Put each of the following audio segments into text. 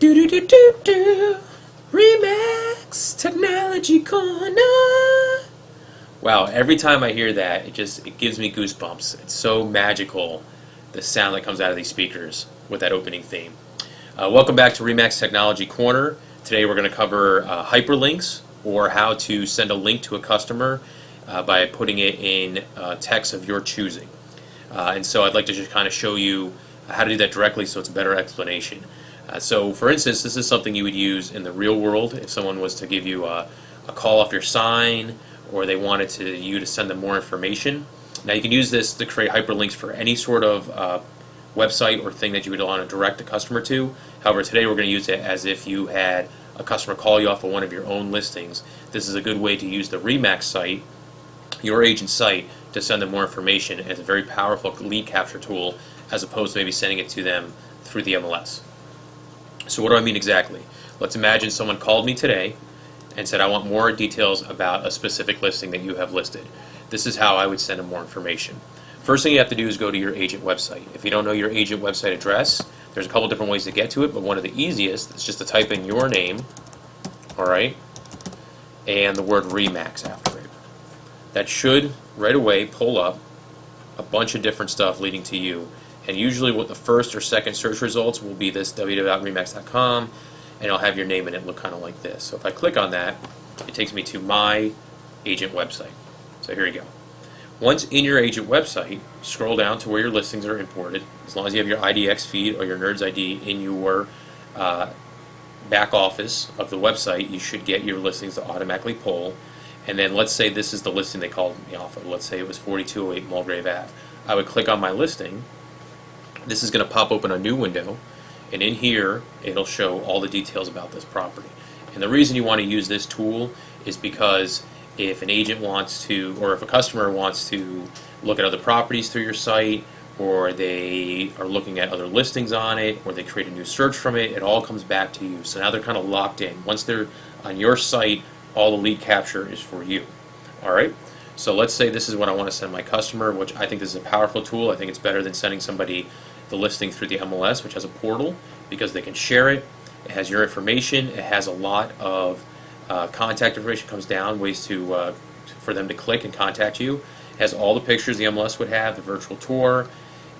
Do do do do do. Remax Technology Corner. Wow, every time I hear that, it gives me goosebumps. It's so magical, the sound that comes out of these speakers with that opening theme. Welcome back to Remax Technology Corner. Today we're going to cover hyperlinks, or how to send a link to a customer by putting it in text of your choosing. And so I'd like to just kind of show you how to do that directly so it's a better explanation. So for instance, this is something you would use in the real world if someone was to give you a call off your sign, or they wanted you to send them more information. Now you can use this to create hyperlinks for any sort of website or thing that you would want to direct a customer to. However, today we're going to use it as if you had a customer call you off of one of your own listings. This is a good way to use the Remax site, your agent's site, to send them more information as a very powerful lead capture tool, as opposed to maybe sending it to them through the MLS. So what do I mean exactly? Let's imagine someone called me today and said, I want more details about a specific listing that you have listed. This is how I would send them more information. First thing you have to do is go to your agent website. If you don't know your agent website address, there's a couple different ways to get to it, but one of the easiest is just to type in your name, alright, and the word Remax after it. That should right away pull up a bunch of different stuff leading to you. And usually what the first or second search results will be this www.remax.com, and it'll have your name in it, look kind of like this. So if I click on that, it takes me to my agent website. So here you go. Once in your agent website, scroll down to where your listings are imported. As long as you have your IDX feed or your Nerds ID in your back office of the website, you should get your listings to automatically pull. And then let's say this is the listing they called me off of. Let's say it was 4208 Mulgrave Ave. I would click on my listing. This is going to pop open a new window, and in here it'll show all the details about this property. And the reason you want to use this tool is because if an agent wants to, or if a customer wants to look at other properties through your site, or they are looking at other listings on it, or they create a new search from it, it all comes back to you. So now they're kind of locked in. Once they're on your site, all the lead capture is for you. Alright? So let's say this is what I want to send my customer, which I think this is a powerful tool. I think it's better than sending somebody the listing through the MLS, which has a portal, because they can share it. It has your information. It has a lot of contact information comes down, ways for them to click and contact you. It has all the pictures the MLS would have, the virtual tour,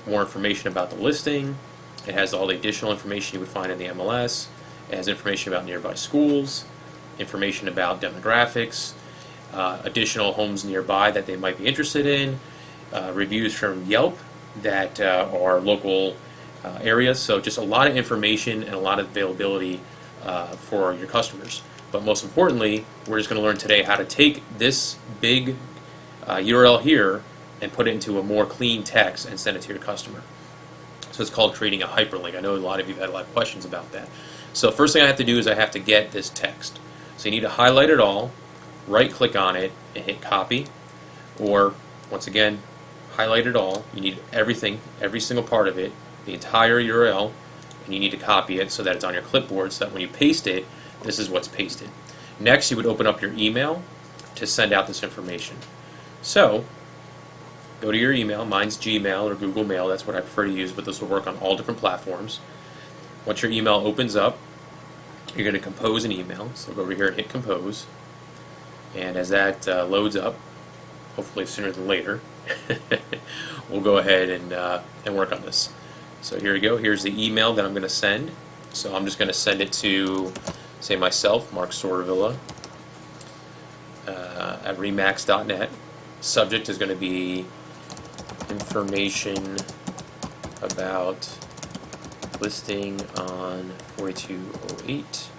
more information about the listing. It has all the additional information you would find in the MLS. It has information about nearby schools, information about demographics, additional homes nearby that they might be interested in, reviews from Yelp that are local areas. So just a lot of information and a lot of availability for your customers. But most importantly, we're just going to learn today how to take this big URL here and put it into a more clean text and send it to your customer. So it's called creating a hyperlink. I know a lot of you have had a lot of questions about that. So first thing I have to do is I have to get this text. So you need to highlight it all, right click on it, and hit copy. Or, once again, highlight it all. You need everything, every single part of it, the entire URL, and you need to copy it so that it's on your clipboard, so that when you paste it, this is what's pasted. Next, you would open up your email to send out this information. So, go to your email. Mine's Gmail or Google Mail. That's what I prefer to use, but this will work on all different platforms. Once your email opens up, you're going to compose an email. So go over here and hit compose. And as that loads up, hopefully sooner than later, we'll go ahead and work on this. So here we go. Here's the email that I'm going to send. So I'm just going to send it to, say, myself, Mark Sorvilla, at remax.net. Subject is going to be information about listing on 4208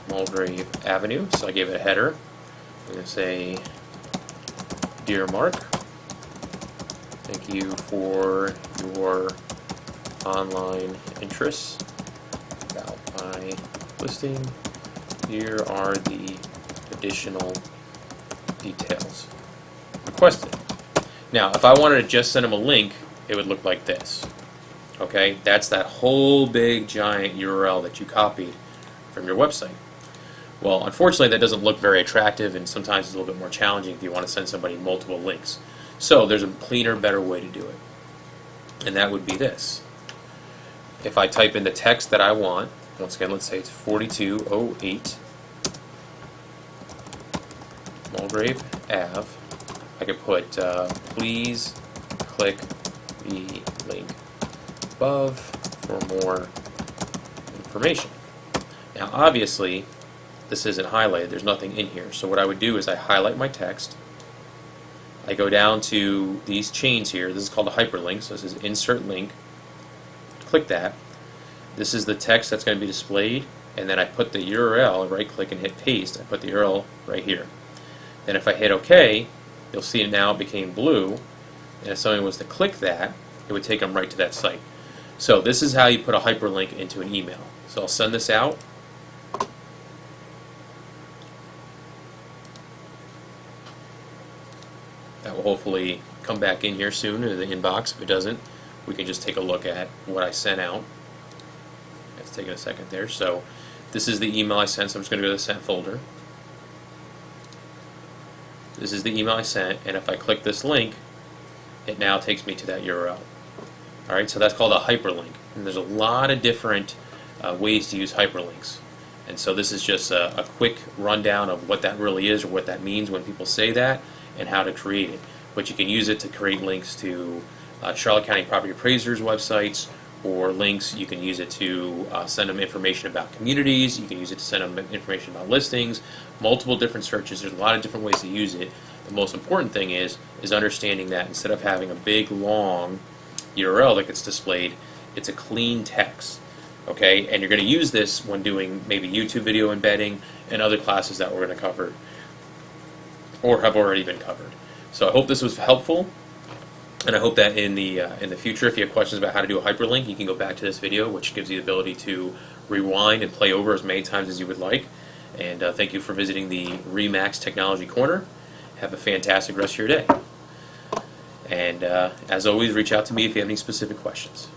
Mulgrave Avenue. So I gave it a header. I'm going to say, Dear Mark, thank you for your online interests about my listing. Here are the additional details requested. Now, if I wanted to just send them a link, it would look like this. Okay, that's that whole big giant URL that you copied from your website. Well, unfortunately, that doesn't look very attractive, and sometimes it's a little bit more challenging if you want to send somebody multiple links. So there's a cleaner, better way to do it, and that would be this. if I type in the text that I want, once again, let's say it's 4208 Mulgrave Ave, I could put please click the link above for more information. Now obviously this isn't highlighted, there's nothing in here, so what I would do is I highlight my text, I go down to these chains here, this is called a hyperlink, so this is insert link, click that, this is the text that's going to be displayed, and then I put the URL, right click and hit paste, I put the URL right here. Then if I hit OK, you'll see it now became blue, and if someone was to click that, it would take them right to that site. So this is how you put a hyperlink into an email. So I'll send this out. That will hopefully come back in here soon in the inbox. If it doesn't, we can just take a look at what I sent out. It's taking a second there. So this is the email I sent, so I'm just going to go to the sent folder. This is the email I sent, and if I click this link, it now takes me to that URL. Alright, so that's called a hyperlink. And there's a lot of different ways to use hyperlinks. And so this is just a quick rundown of what that really is, or what that means when people say that, and how to create it. But you can use it to create links to Charlotte County Property Appraisers websites, or links, you can use it to send them information about communities, you can use it to send them information about listings, multiple different searches. There's a lot of different ways to use it. The most important thing is understanding that instead of having a big long URL that gets displayed, it's a clean text. Okay, and you're going to use this when doing maybe YouTube video embedding and other classes that we're going to cover or have already been covered. So I hope this was helpful. And I hope that in the future, if you have questions about how to do a hyperlink, you can go back to this video, which gives you the ability to rewind and play over as many times as you would like. And thank you for visiting the Remax Technology Corner. Have a fantastic rest of your day. And as always, reach out to me if you have any specific questions.